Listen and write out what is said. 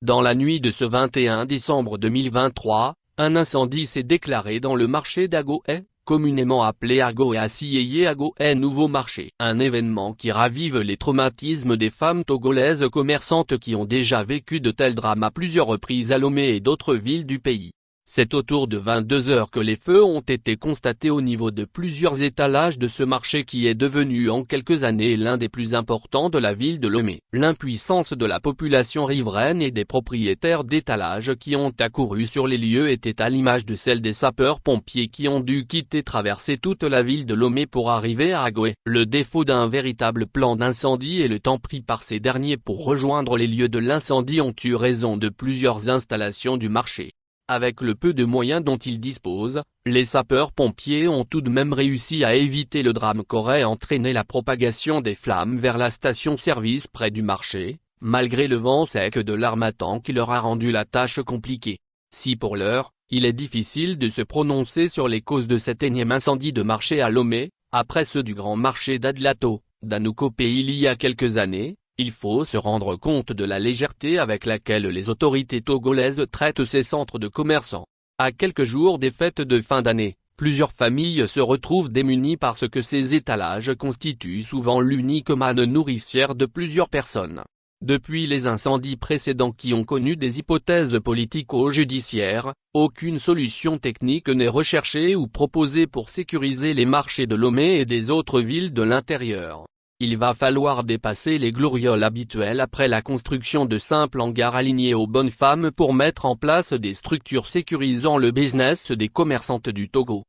Dans la nuit de ce 21 décembre 2023, un incendie s'est déclaré dans le marché d'Agoé, communément appelé Agoé Asiyeye Agoé Nouveau Marché. Un événement qui ravive les traumatismes des femmes togolaises commerçantes qui ont déjà vécu de tels drames à plusieurs reprises à Lomé et d'autres villes du pays. C'est autour de 22 heures que les feux ont été constatés au niveau de plusieurs étalages de ce marché qui est devenu en quelques années l'un des plus importants de la ville de Lomé. L'impuissance de la population riveraine et des propriétaires d'étalages qui ont accouru sur les lieux était à l'image de celle des sapeurs-pompiers qui ont dû traverser toute la ville de Lomé pour arriver à Agoé. Le défaut d'un véritable plan d'incendie et le temps pris par ces derniers pour rejoindre les lieux de l'incendie ont eu raison de plusieurs installations du marché. Avec le peu de moyens dont ils disposent, les sapeurs-pompiers ont tout de même réussi à éviter le drame qu'aurait entraîné la propagation des flammes vers la station-service près du marché, malgré le vent sec de l'harmattan qui leur a rendu la tâche compliquée. Si pour l'heure, il est difficile de se prononcer sur les causes de cet énième incendie de marché à Lomé, après ceux du grand marché d'Adlato, d'Anoukopé il y a quelques années, il faut se rendre compte de la légèreté avec laquelle les autorités togolaises traitent ces centres de commerçants. À quelques jours des fêtes de fin d'année, plusieurs familles se retrouvent démunies parce que ces étalages constituent souvent l'unique manne nourricière de plusieurs personnes. Depuis les incendies précédents qui ont connu des hypothèses politico-judiciaires, aucune solution technique n'est recherchée ou proposée pour sécuriser les marchés de Lomé et des autres villes de l'intérieur. Il va falloir dépasser les glorioles habituelles après la construction de simples hangars alignés aux bonnes femmes pour mettre en place des structures sécurisant le business des commerçantes du Togo.